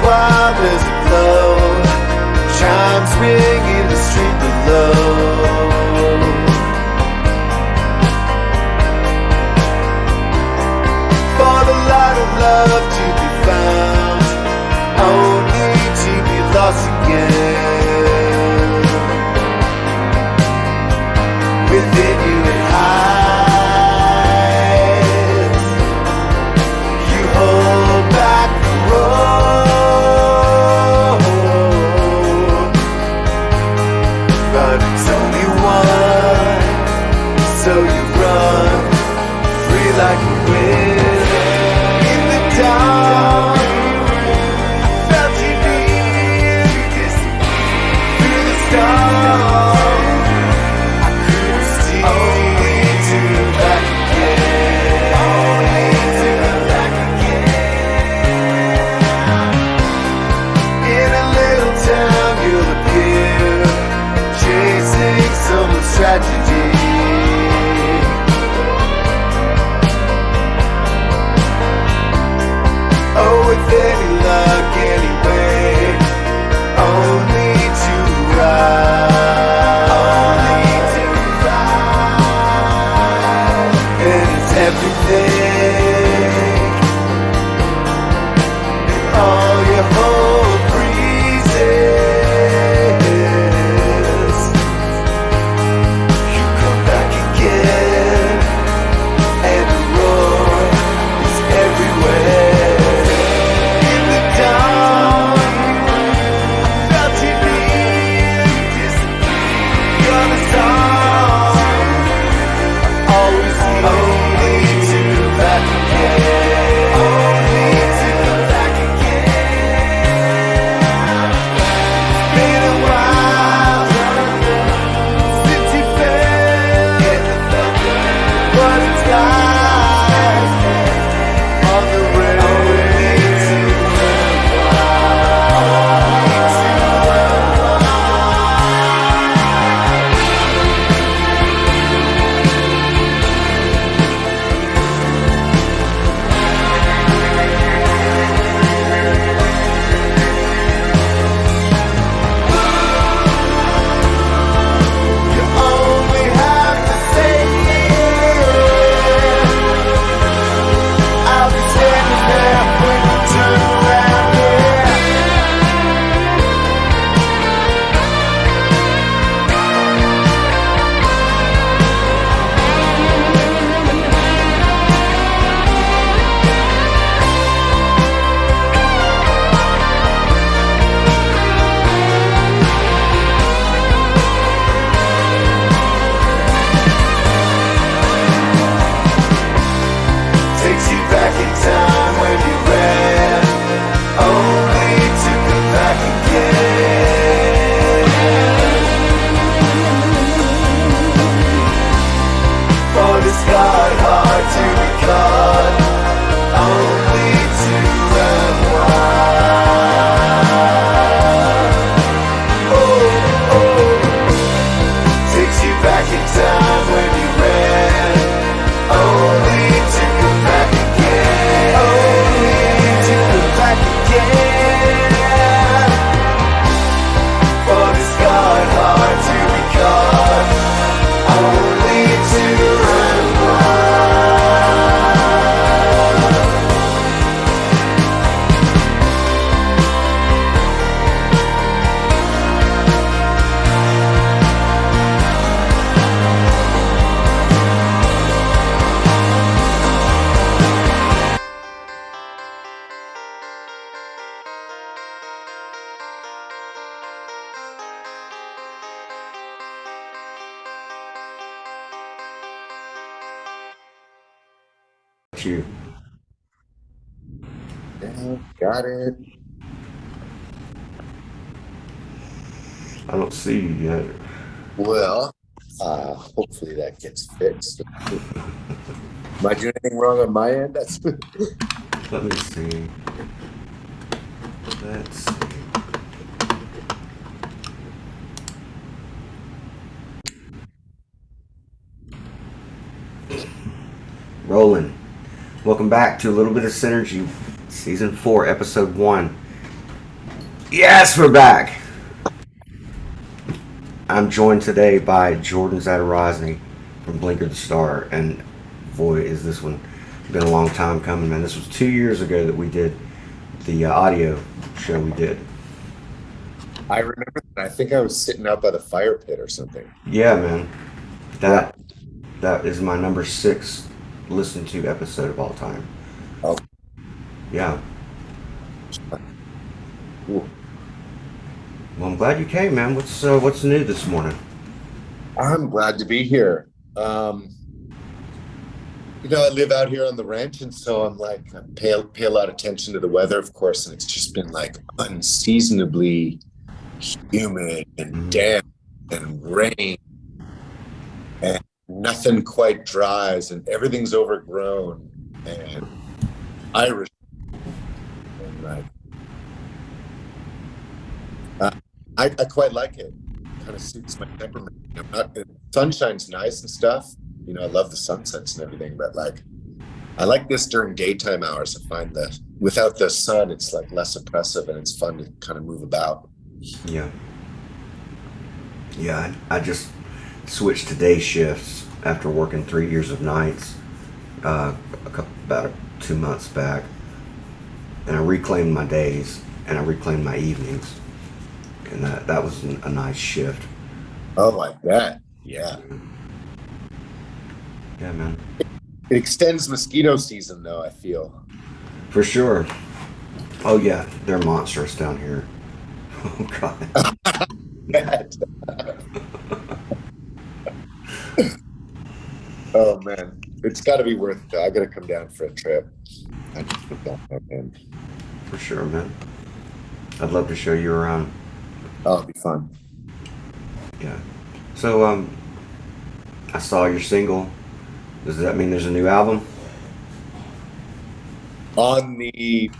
while there's a glow, chimes ring in the street below. For the light of love to be found, only to be lost again. Within you it hides, you hold back the road, but it's only one, so you run free like a wind. In the dark, felt you near, through the storm. I couldn't see, only to come back again, only to come back again. In a little town you'll appear, chasing someone's tragedy. Oh, with any luck, anyway, only to ride, only to ride. And it's everything, and all your hope freezes. You come back again, and the roar is everywhere. You. Yeah, got it. I don't see you yet. Well, hopefully that gets fixed. Am I doing anything wrong on my end? That's Let me see. Let's see. Rolling. Welcome back to A Little Bit of Synergy, Season 4, Episode 1. Yes, we're back. I'm joined today by Jordon Zadorozny from Blinker the Star, and boy, is this one been a long time coming, man. This was 2 years ago that we did the audio show we did. I remember that. I think I was sitting out by the fire pit or something. Yeah, man. That is my number 6 listened to episode of all time. Oh. Yeah. Cool. Well, I'm glad you came, man. What's new this morning? I'm glad to be here. I live out here on the ranch, and so I'm like, I pay a lot of attention to the weather, of course, and it's just been like unseasonably humid and damp and rain, and nothing quite dries, and everything's overgrown and Irish. And like, I quite like it. Kind of suits my temperament. Sunshine's nice and stuff. I love the sunsets and everything, but like, I like this during daytime hours. I find that without the sun, it's like less oppressive and it's fun to kind of move about. Yeah. Yeah, I just switched to day shifts after working 3 years of nights about 2 months back, and I reclaimed my days and I reclaimed my evenings, and that was a nice shift. Oh, like that. Yeah. Yeah, man. It extends mosquito season, though, I feel. For sure. Oh yeah, they're monstrous down here. Oh god. Oh man, it's got to be worth it. I got to come down for a trip. I just put that in. For sure, man. I'd love to show you around. Oh, it'll be fun. Yeah. So I saw your single. Does that mean there's a new album? On the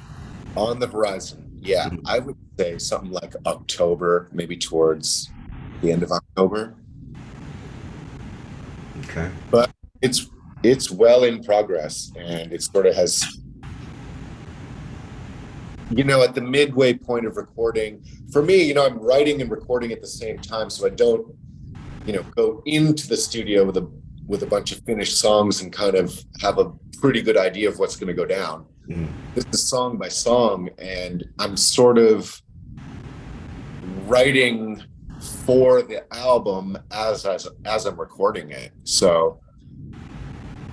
horizon. Yeah, I would say something like October, maybe towards the end of October. Okay. But it's well in progress, and it sort of has, at the midway point of recording. For me, I'm writing and recording at the same time, so I don't, go into the studio with a bunch of finished songs and kind of have a pretty good idea of what's going to go down. This is song by song, and I'm sort of writing for the album as I'm recording it. So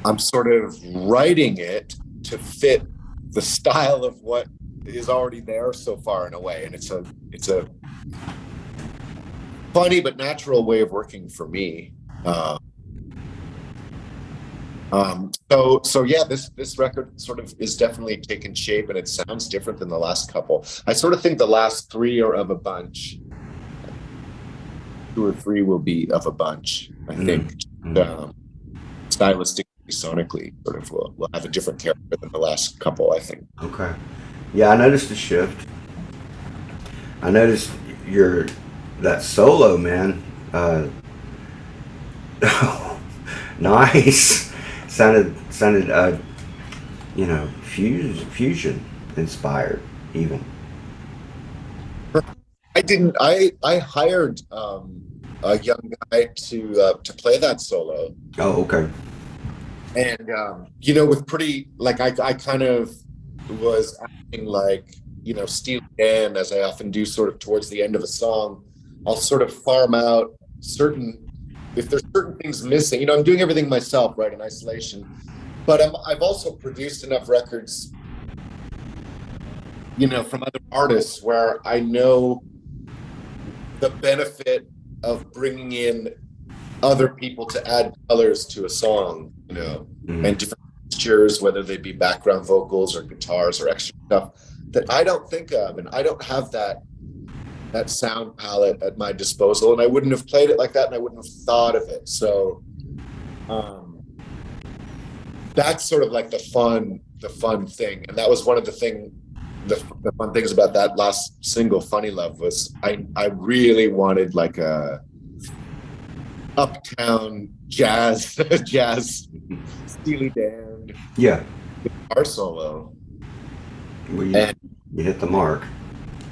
I'm sort of writing it to fit the style of what is already there so far, in a way, and it's a funny but natural way of working for me. So yeah, this record sort of is definitely taking shape, and it sounds different than the last couple. I sort of think the last 3 are of a bunch. 2 or 3 will be of a bunch, I think. Stylistically, sonically, sort of will have a different character than the last couple, I think. Okay. Yeah, I noticed a shift. I noticed that solo, man. Nice. Sounded fusion inspired even. I hired a young guy to play that solo. Oh, okay. And with pretty, like, I kind of was acting like, Steely Dan, as I often do sort of towards the end of a song. I'll sort of farm out if there's certain things missing. I'm doing everything myself, right, in isolation. But I've also produced enough records, from other artists where I know the benefit of bringing in other people to add colors to a song, and different textures, whether they be background vocals or guitars or extra stuff that I don't think of, and I don't have that sound palette at my disposal, and I wouldn't have played it like that, and I wouldn't have thought of it. So that's sort of like the fun thing, and that was one of the fun things about that last single, Funny Love, was I really wanted like a uptown jazz Steely Dan guitar solo. Well, you hit the mark.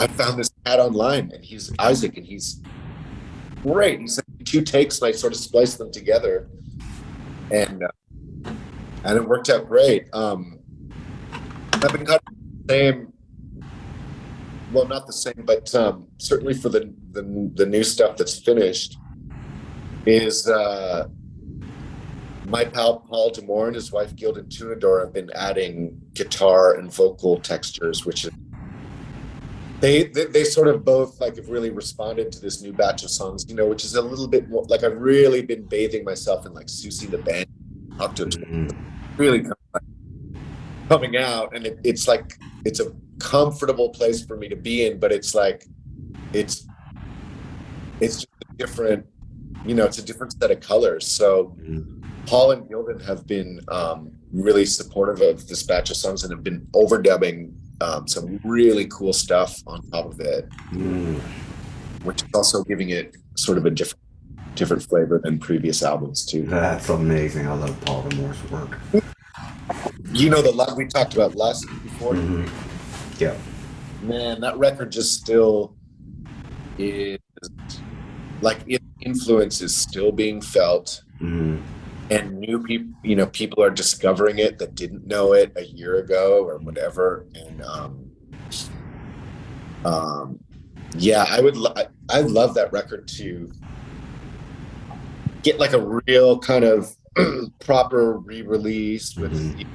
I found this had online, and he's Isaac, and he's great. He said 2 takes, and I sort of spliced them together, and it worked out great. I've been kind of the same. Well, not the same, but certainly for the new stuff that's finished is my pal Paul Demore and his wife Gildan Tunador have been adding guitar and vocal textures, which is they sort of both like have really responded to this new batch of songs, you know, which is a little bit more like I've really been bathing myself in like Susie the Band, really coming out, and it's like it's a comfortable place for me to be in, but it's like it's just a different, you know, it's a different set of colors. So Paul and Gildan have been really supportive of this batch of songs and have been overdubbing some really cool stuff on top of it, which is also giving it sort of a different flavor than previous albums too. That's amazing. I love Paul Demore's work. You know, the love we talked about last before. Yeah, man, that record just still is like its influence is still being felt, and new people, you know, people are discovering it that didn't know it a year ago or whatever. And yeah, I'd love that record to get like a real kind of proper re-release with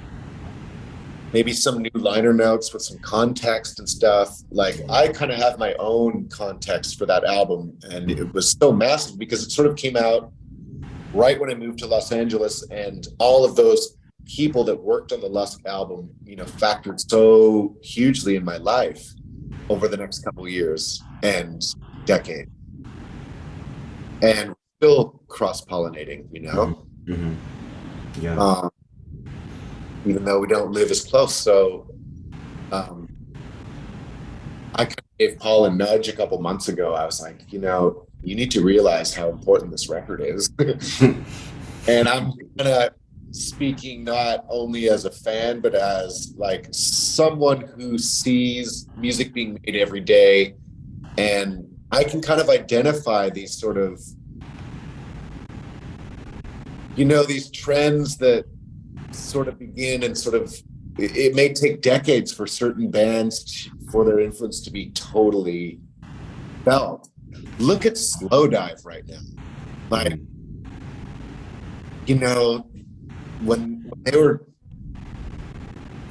maybe some new liner notes with some context and stuff. Like I kind of have my own context for that album, and it was so massive because it sort of came out right when I moved to Los Angeles, and all of those people that worked on the Lusk album, you know, factored so hugely in my life over the next couple of years and decade, and still cross-pollinating, you know. Yeah. Even though we don't live as close. So I kind of gave Paul a nudge a couple months ago. I was like, you know, you need to realize how important this record is. And I'm kind of speaking not only as a fan, but as like someone who sees music being made every day. And I can kind of identify these sort of, you know, these trends that sort of begin and sort of, it may take decades for certain bands for their influence to be totally felt. Look at Slow Dive right now. Like, you know, when they were,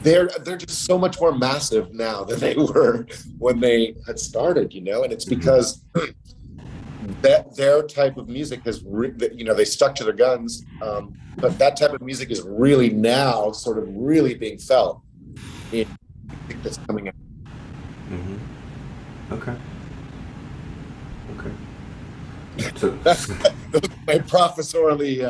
they're just so much more massive now than they were when they had started, you know, and it's because that their type of music has, you know, they stuck to their guns, but that type of music is really now sort of really being felt in music that's coming out. Okay. So my professorially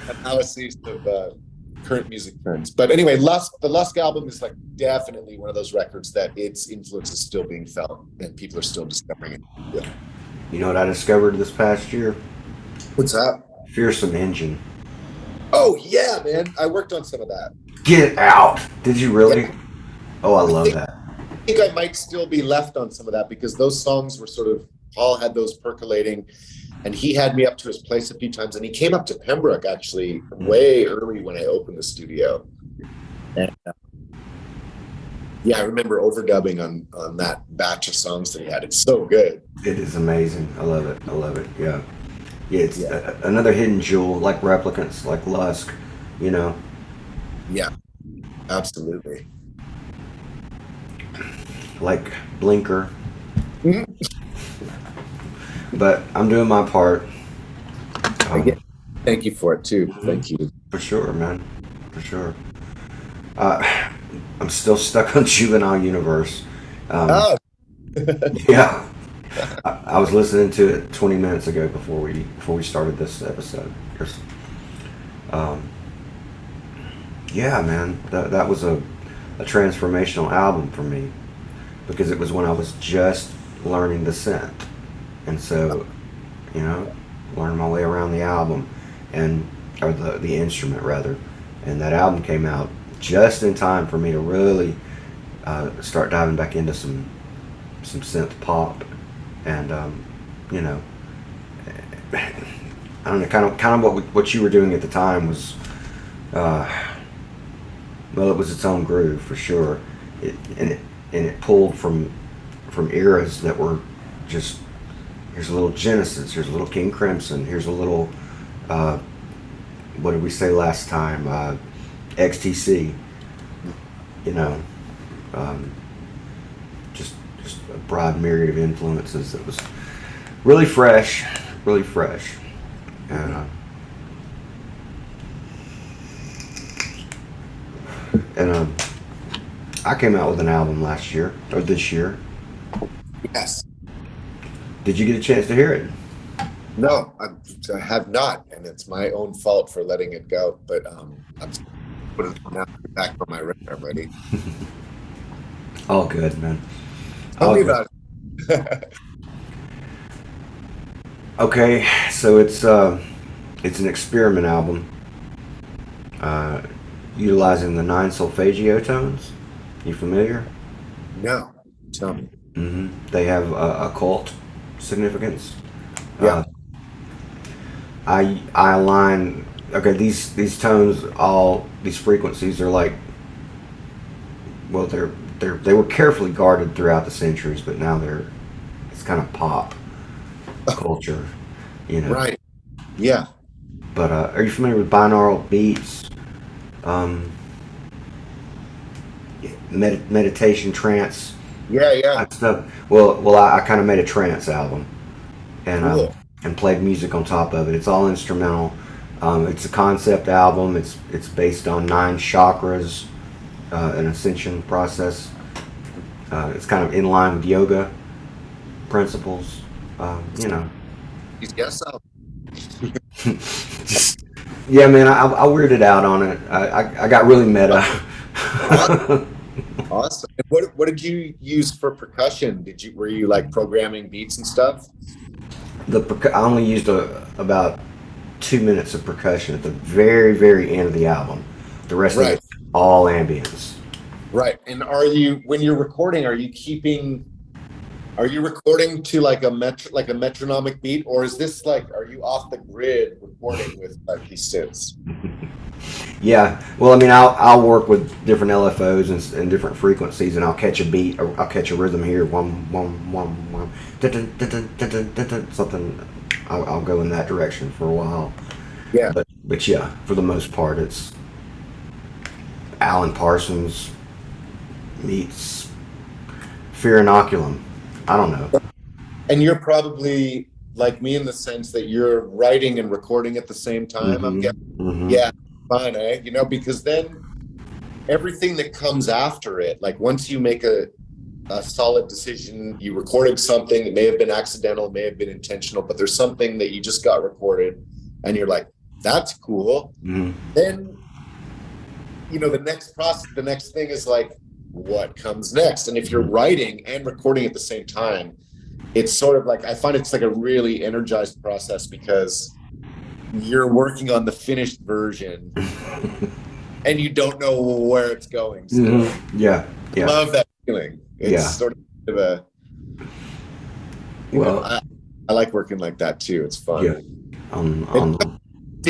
analyses of current music trends. But anyway, the Lusk album is like definitely one of those records that its influence is still being felt and people are still discovering it. Yeah. You know what I discovered this past year? What's that? Fearsome Engine. Oh yeah, man! I worked on some of that. Get out! Did you really? Yeah. Oh, I love that. I think I might still be left on some of that because those songs were sort of, Paul had those percolating, and he had me up to his place a few times, and he came up to Pembroke actually way early when I opened the studio. And yeah, I remember overdubbing on that batch of songs that he had. It's so good. It is amazing. I love it. Yeah. Yeah, it's another hidden jewel, like Replicants, like Lusk, you know. Yeah, absolutely. Like Blinker. But I'm doing my part. Thank you for it too. Thank you. For sure, man. For sure. I'm still stuck on Juvenile Universe. Yeah. I was listening to it 20 minutes ago before we started this episode. Yeah, man, that was a transformational album for me because it was when I was just learning the synth, and so, you know, learning my way around the album or the instrument rather, and that album came out just in time for me to really start diving back into some some synth pop, and you know, I don't know, kind of what you were doing at the time was, well, it was its own groove for sure. It pulled from eras that were just, here's a little Genesis, here's a little King Crimson, here's a little what did we say last time? XTC, you know, just a broad myriad of influences that was really fresh, and I came out with an album last year or this year. Yes. Did you get a chance to hear it? No, I have not, and it's my own fault for letting it go. But I'm putting it now back on my radar, buddy. All good, man. Tell All me good. about it. Okay, so it's an experiment album, utilizing the 9 solfeggio tones. You familiar? No, tell me. They have occult significance. Yeah. I align. Okay, these tones, all these frequencies are like, well, they were carefully guarded throughout the centuries, but now it's kind of pop culture, you know. Right. Yeah. But are you familiar with binaural beats? Meditation, trance Yeah. type stuff. Well, I kind of made a trance album, and Cool. and played music on top of it. It's all instrumental. It's a concept album. It's based on 9 chakras, an ascension process. It's kind of in line with yoga principles. You know. Yes, I'll. Just, yeah, man, I weirded out on it. I got really meta. Awesome. And what did you use for percussion? Were you like programming beats and stuff? I only used about 2 minutes of percussion at the very, very end of the album. The rest of Right. it's all ambience. Right. And when you're recording, are you recording to like a metronomic beat, or is this like, are you off the grid recording with like these synths? Yeah, well, I mean, I'll work with different LFOs and different frequencies, and I'll catch a beat, or I'll catch a rhythm here, something. I'll go in that direction for a while. Yeah. But yeah, for the most part, it's Alan Parsons meets Fear Inoculum. I don't know. And you're probably like me in the sense that you're writing and recording at the same time. I'm guessing. Yeah, fun, eh? You know, because then everything that comes after it, like once you make a solid decision, you recorded something that may have been accidental, may have been intentional, but there's something that you just got recorded and you're like, that's cool. Then, you know, the next thing is like, what comes next? And if you're writing and recording at the same time, it's sort of like, I find it's like a really energized process because you're working on the finished version and you don't know where it's going. So Yeah. I love that feeling. It's sort of a, I like working like that too. It's fun. Yeah.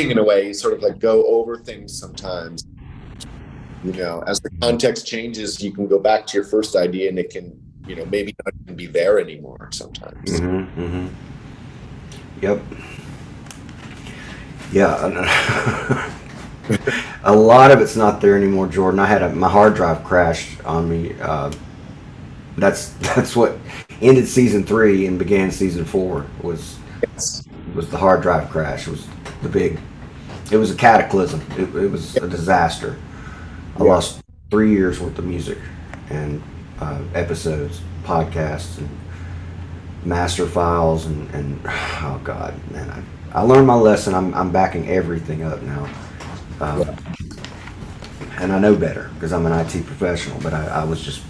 In a way, you sort of like go over things sometimes. You know, as the context changes, you can go back to your first idea and it can, you know, maybe not even be there anymore sometimes. Yep. Yeah. A lot of it's not there anymore, Jordan. I had my hard drive crashed on me. That's what ended season 3 and began season 4 was the hard drive crash. It was a cataclysm. It was a disaster. I lost 3 years worth of music and episodes, podcasts, and master files, and oh god, man, I learned my lesson. I'm backing everything up now, and I know better because I'm an IT professional. But I was just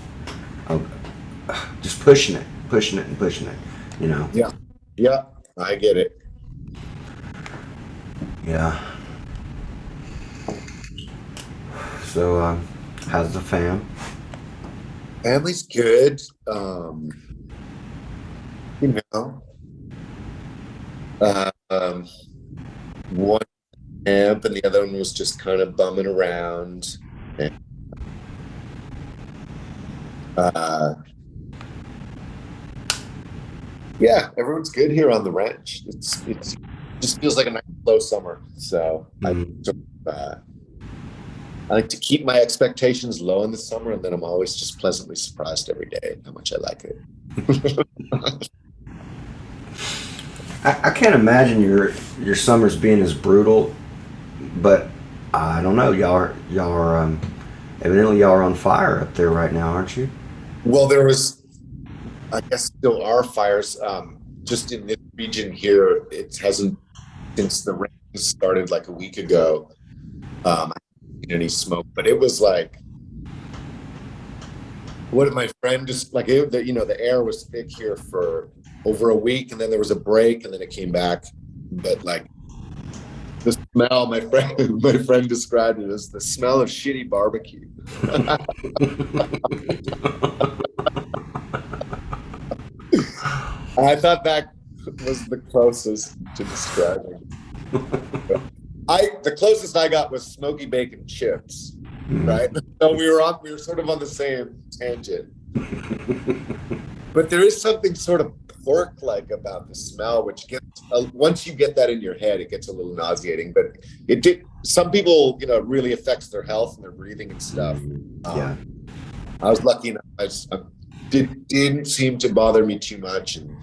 pushing it, you know. Yeah, I get it. Yeah. So, how's the fam? Family's good. you know, um, one camp and the other one was just kind of bumming around. And, uh, yeah, everyone's good here on the ranch. It's just feels like a nice slow summer. So Mm. uh, I like to keep my expectations low in the summer, and then I'm always just pleasantly surprised every day how much I like it. I can't imagine your summers being as brutal, but I don't know. Evidently y'all are on fire up there right now, aren't you? Well, there was, I guess, still are fires. Just in this region here, it hasn't since the rain started like a week ago. I haven't seen any smoke, but it was like what did my friend just like it, the, the air was thick here for over a week, and then there was a break, and then it came back. But like the smell, my friend my friend described it as the smell of shitty barbecue. I thought that was the closest to describing. I the closest I got was smoky bacon chips, right? So we were sort of on the same tangent. But there is something sort of pork-like about the smell, which gets once you get that in your head, it gets a little nauseating. But it did. Some people, it really affects their health and their breathing and stuff. Yeah. I was lucky enough. Didn't seem to bother me too much, and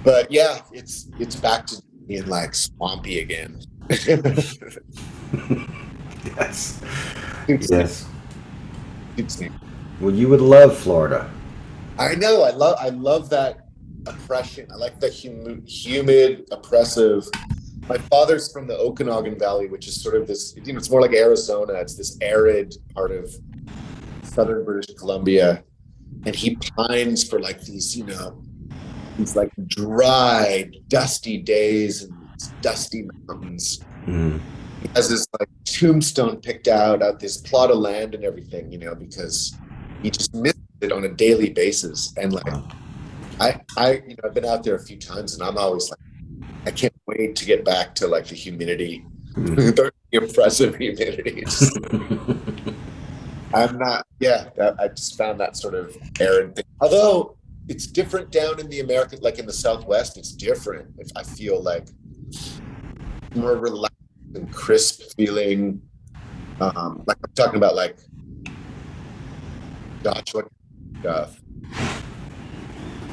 but yeah, it's back to being like swampy again. Yes. Suits me. Yes. Suits me. Well, you would love Florida. I know. I love that oppression. I like the humid, oppressive. My father's from the Okanagan Valley, which is sort of this. It's more like Arizona. It's this arid part of southern British Columbia, and he pines for like these like dry, dusty days and these dusty mountains. Mm. He has this like tombstone picked out this plot of land and everything, because he just misses it on a daily basis. And like Wow. I've been out there a few times, and I'm always like, I can't wait to get back to like the humidity, Mm. the oppressive humidity. I'm not, yeah, I just found that sort of arid thing. Although it's different down in the American, like in the Southwest, it's different. I feel like more relaxed and crisp feeling. Like I'm talking about like Joshua stuff.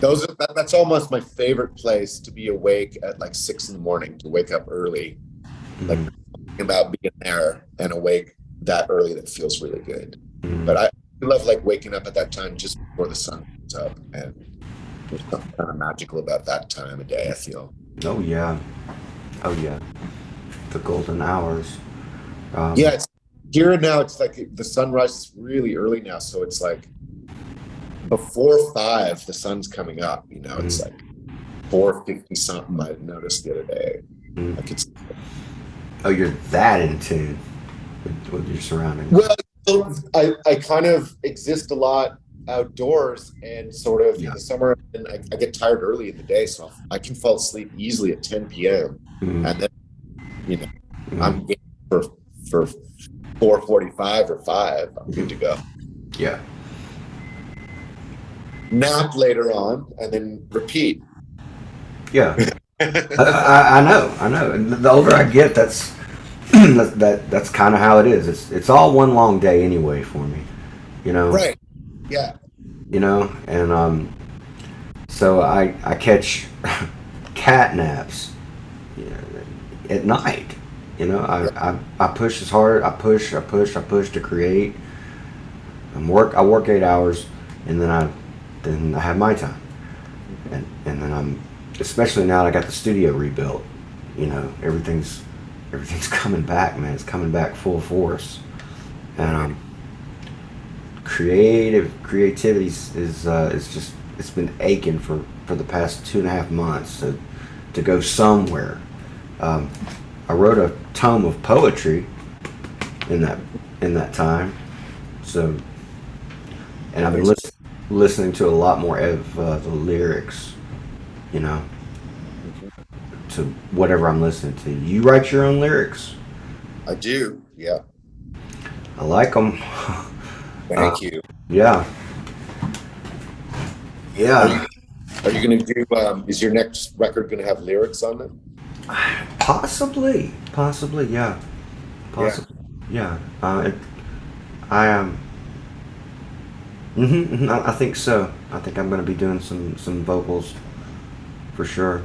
That's almost my favorite place to be awake at like 6 a.m, to wake up early. Like Mm. something about being there and awake that early that feels really good. Mm. But I love like waking up at that time just before the sun comes up, and there's something kind of magical about that time of day, I feel. Oh yeah. Oh yeah. The golden hours. Yeah, it's here and now. It's like the sunrise is really early now, so it's like before 5, the sun's coming up. It's like 4:50 something. I noticed the other day. Mm. Like it's Oh, you're that in tune with your surroundings. well, I kind of exist a lot outdoors, and sort of in Yeah. the summer, and I get tired early in the day, so I can fall asleep easily at 10 p.m. Mm. and then Mm. I'm game for 4:45 or 5. I'm good to go. Yeah. Nap later on, and then repeat. Yeah. I know. I know. And the older I get, that's that's kind of how it is. It's all one long day anyway for me. You know. Right. Yeah. And so I catch cat naps, at night. I push as hard. I push to create. I work 8 hours, and then I have my time, and then I'm, especially now that I got the studio rebuilt. Everything's coming back, man. It's coming back full force, and creativity is just, it's been aching for the past 2.5 months to go somewhere. I wrote a tome of poetry in that time, so, and I've been listening to a lot more of the lyrics, you know, to whatever I'm listening to. You write your own lyrics. I do. Yeah. I like them. Thank you. Yeah, Are you yeah. are you gonna do? Is your next record gonna have lyrics on it? Possibly, possibly, yeah, Yeah. possibly, yeah. I am. I think so. I think I'm going to be doing some vocals for sure.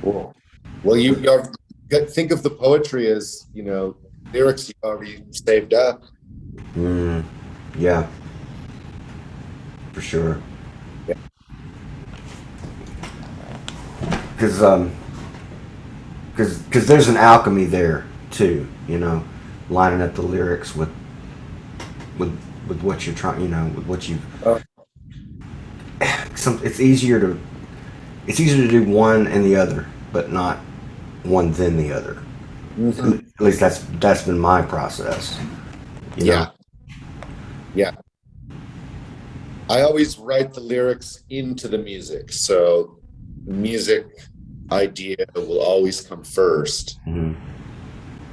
Cool. Well, think of the poetry as lyrics you already saved up. Mm, yeah, for sure. Yeah. Because because there's an alchemy there too. You know, lining up the lyrics with with what you're trying. You know, with what you. Uh, It's easier to do one and the other, but not one then the other. mhm. At least that's been my process. You know. Yeah. Yeah. I always write the lyrics into the music, so music idea will always come first, Mhm.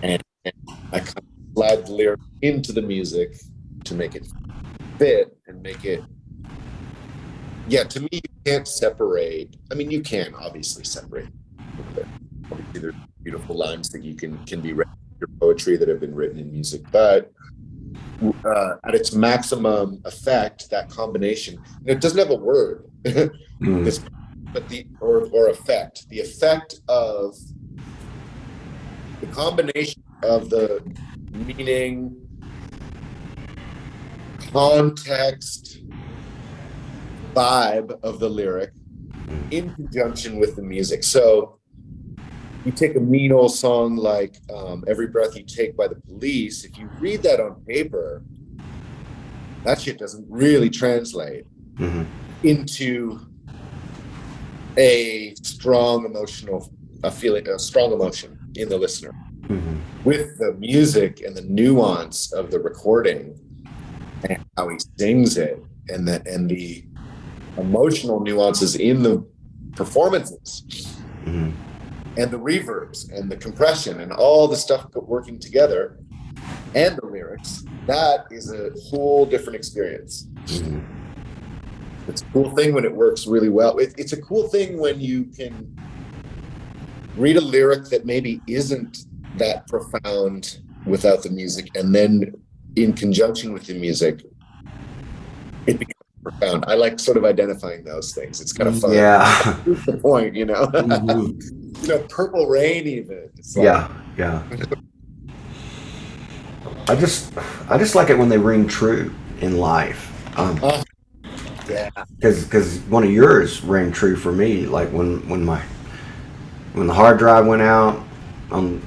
and I kind of slide the lyric into the music to make it fit and make it. Yeah, to me, you can't separate. I mean, you can obviously separate. Obviously, there's beautiful lines that you can be read in your poetry that have been written in music, but at its maximum effect, that combination, it doesn't have a word, Mm. this, but or effect, the effect of the combination of the meaning, context, vibe of the lyric in conjunction with the music. So you take a mean old song like Every Breath You Take by the Police, if you read that on paper, that shit doesn't really translate Mhm. into a strong feeling, a strong emotion in the listener. Mhm. With the music and the nuance of the recording and how he sings it, and the emotional nuances in the performances, Mhm. and the reverbs and the compression and all the stuff working together, and the lyrics, that is a whole different experience. Mhm. It's a cool thing when it works really well. It's a cool thing when you can read a lyric that maybe isn't that profound without the music, and then in conjunction with the music, it becomes profound. I like sort of identifying those things. It's kind of fun. Yeah. That's the point, Mhm. Purple Rain, even. It's like, Yeah. Yeah. I just I just like it when they ring true in life. oh, yeah. Because one of yours rang true for me. Like when the hard drive went out on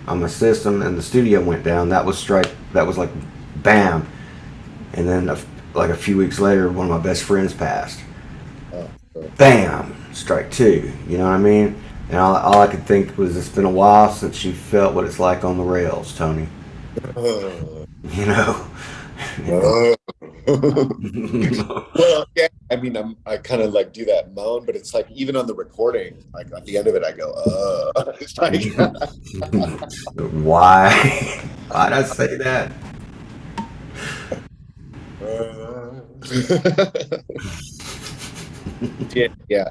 my system and the studio went down. That was strike. That was like bam. And then like a few weeks later, one of my best friends passed. Oh, oh. Bam, strike two. You know what I mean? And all I could think was, it's been a while since you felt what it's like on the rails, Tony. You know. Oh. Well, yeah. I mean, I kind of like do that moan, but it's like even on the recording, like at the end of it, I go, It's like, Why? Why'd I say that? yeah, yeah.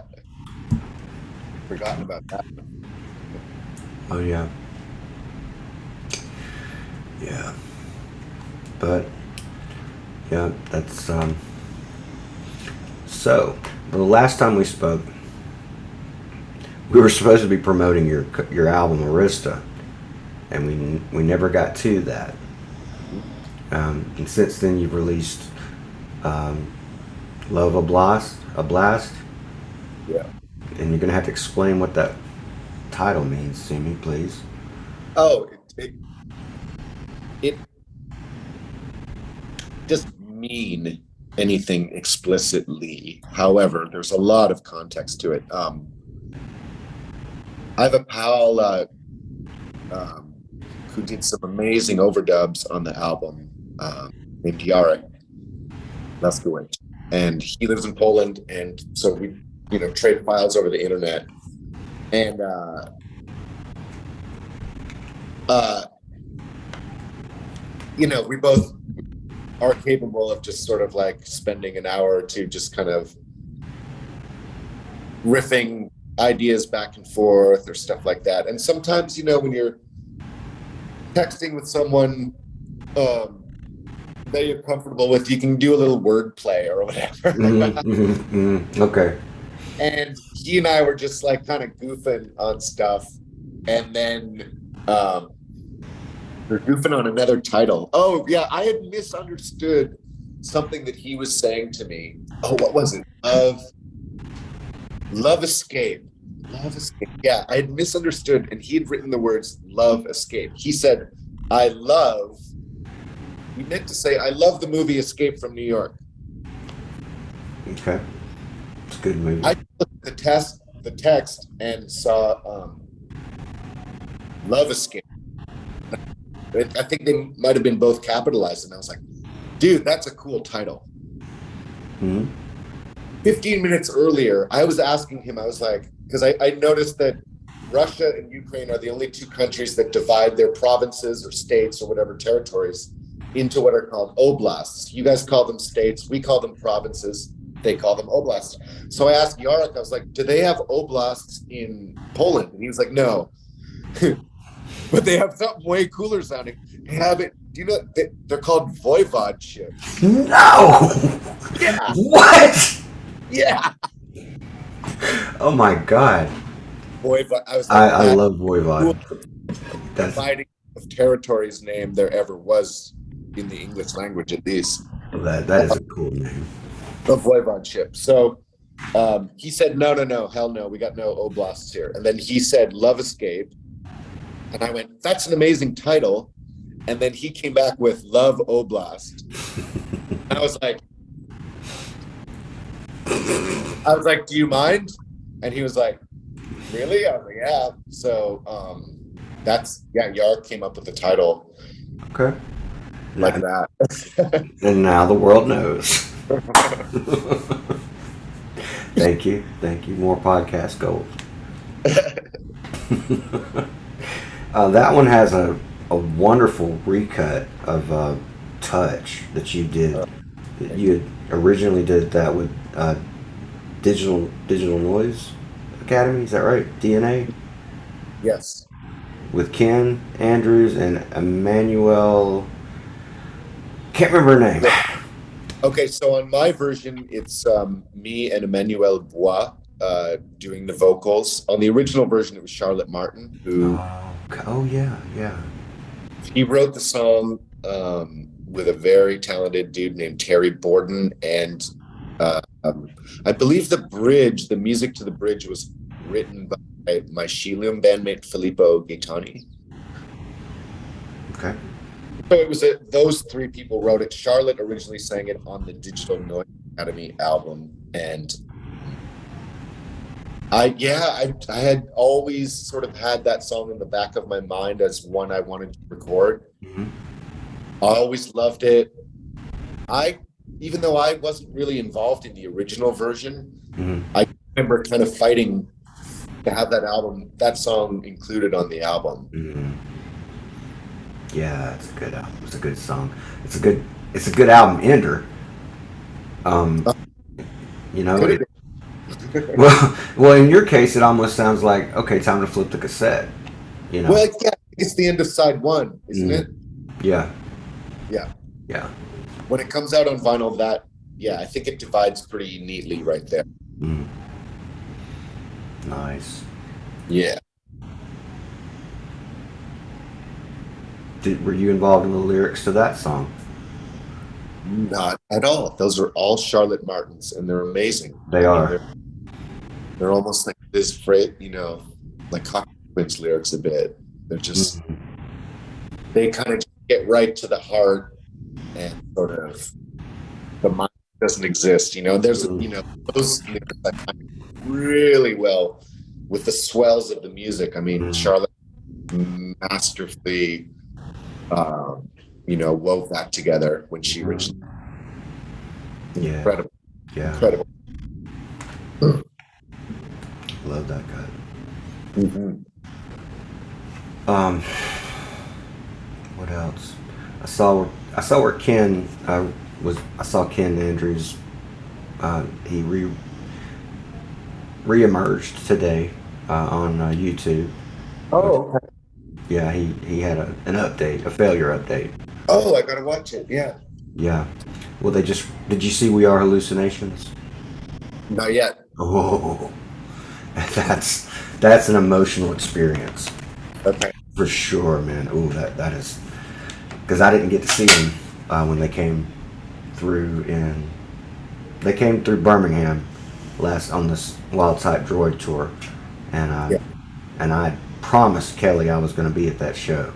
Forgotten about that. Oh yeah, yeah. But yeah, that's so. The last time we spoke, we were supposed to be promoting your album Arista, and we never got to that. And since then, you've released um, Love a Blast, Yeah. and you're gonna have to explain what that title means to me, please. Oh, it doesn't mean anything explicitly. However, there's a lot of context to it. I have a pal um, who did some amazing overdubs on the album, named Yara, Laskowicz, and he lives in Poland, and so we, trade files over the internet, and uh, we both are capable of just sort of like spending an hour or two just kind of riffing ideas back and forth or stuff like that. And sometimes, when you're texting with someone that you're comfortable with, you can do a little wordplay or whatever. Okay. And he and I were just like kind of goofing on stuff. And then we're goofing on another title. Oh, yeah. I had misunderstood something that he was saying to me. Oh, what was it? Love Escape. Love Escape. Yeah, I had misunderstood, and he had written the words Love Escape. He said, he meant to say, I love the movie Escape from New York. Okay. It's a good movie. I looked at the text and saw Love Escape. I think they might have been both capitalized, and I was like, dude, that's a cool title. 15 minutes earlier, I was asking him, I was like, because I noticed that Russia and Ukraine are the only two countries that divide their provinces or states or whatever territories into what are called oblasts. You guys call them states, we call them provinces, they call them oblasts. So I asked Yarek, I was like, do they have oblasts in Poland? And he was like, no. But they have something way cooler sounding. They have it, do you know, they're called voivodeships. No! Yeah. What? Yeah. Oh my God. Voivod. I was like, I love Voivod. That's dividing of territories name there ever was in the English language, at least. that is a cool name. A voivodeship. So he said, no, hell no, we got no oblasts here. And then he said, Love Escape. And I went, that's an amazing title. And then he came back with Love Oblast. And I was like, do you mind? And he was like, really? I was like, yeah. So Yark came up with the title. Okay. Like that. And now the world knows. Thank you. More podcast gold. That one has a wonderful recut of Touch that you did. You had originally did that with Digital Noise Academy. Is that right? DNA. Yes. With Ken Andrews and Emmanuel. Can't remember her name. Okay, so on my version, it's me and Emmanuel Bois doing the vocals. On the original version, it was Charlotte Martin, who yeah. he wrote the song with a very talented dude named Terry Borden, and I believe the music to the bridge was written by my Shilium bandmate Filippo Gaetani. Okay. So it was those three people wrote it. Charlotte originally sang it on the Digital Noise Academy album, and I had always sort of had that song in the back of my mind as one I wanted to record. Mm-hmm. I always loved it. Even though I wasn't really involved in the original version, I remember kind of fighting to have that song included on the album. Mm-hmm. Yeah, it's a good album. It's a good song. It's a good album ender. Well, in your case, it almost sounds like, okay, time to flip the cassette. Well, yeah, it's the end of side one, isn't it? Yeah. When it comes out on vinyl, I think it divides pretty neatly right there. Nice. Yeah. Were you involved in the lyrics to that song? Not at all. Those are all Charlotte Martin's, and they're amazing. They are. They're almost like this phrase, like Cockroach lyrics a bit. They're just, they kind of get right to the heart, and sort of the mind doesn't exist. There's, those lyrics I find really well with the swells of the music. I mean, Charlotte masterfully wove that together when she originally. Yeah. Incredible. Yeah. Incredible. Love that cut. Mhm. Um, what else? I saw where Ken was. I saw Ken Andrews. He reemerged today on YouTube. Which, Oh, okay. yeah, he had an update, a failure update. Oh, I gotta watch it. Yeah. Yeah. Well, they just did. You see We Are Hallucinations? Not yet. Oh, that's an emotional experience Okay. for sure, man. Ooh, that is because I didn't get to see them when they came through in. They came through Birmingham last on this Wild Type Droid tour, and Yeah. I promised Kelly I was going to be at that show,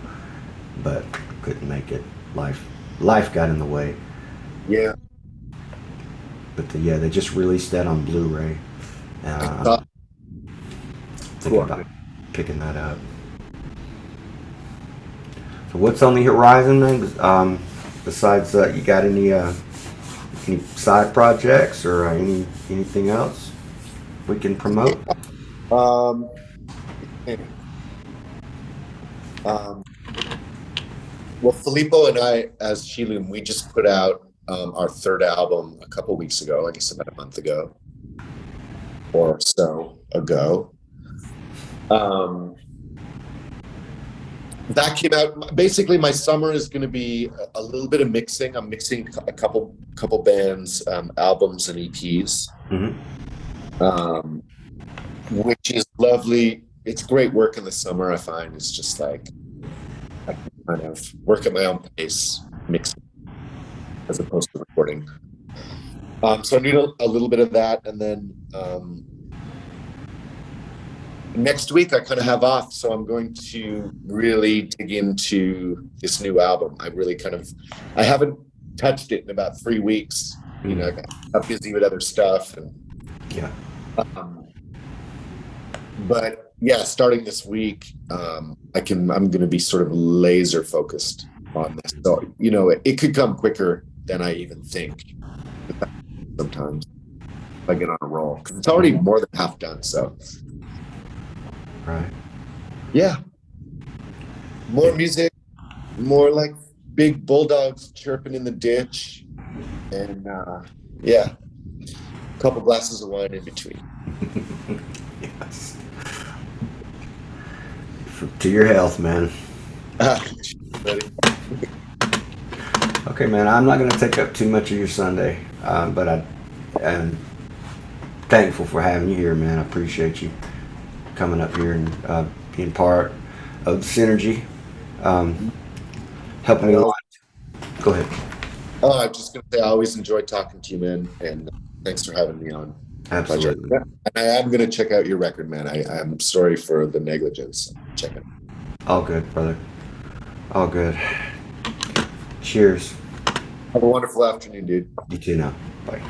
but couldn't make it. Life got in the way. Yeah. But yeah, they just released that on Blu-ray. I I'm thought. thinking about picking that up. So what's on the horizon, man? Besides, you got any side projects or anything else we can promote? Um. Um. Well, Filippo and I, as Shilum, we just put out our third album a couple weeks ago. I guess about a month ago or so ago. That came out. Basically, my summer is going to be a little bit of mixing. I'm mixing a couple bands, albums, and EPs, um, which is lovely. It's great work in the summer. I find it's just like I can kind of work at my own pace, mixing as opposed to recording. So I need a little bit of that, and then next week I kind of have off, so I'm going to really dig into this new album. I haven't touched it in about 3 weeks. You know, I got busy with other stuff, and Yeah. but yeah, starting this week, I'm going to be sort of laser focused on this. So you know, it could come quicker than I even think. Sometimes if I get on a roll, because it's already more than half done. So Right. yeah, more music, more like big bulldogs chirping in the ditch, and yeah, a couple glasses of wine in between. Yes. To your health, man. Ready? Okay, man. I'm not going to take up too much of your Sunday, but I'm thankful for having you here, man. I appreciate you coming up here and being part of the synergy, helping me a lot. Go ahead. Oh, I'm just gonna say I always enjoy talking to you, man, and thanks for having me on. Absolutely. Pleasure. And I am gonna check out your record, man. I'm sorry for the negligence. Check it. All good, brother. All good. Cheers. Have a wonderful afternoon, dude. You too now. Bye.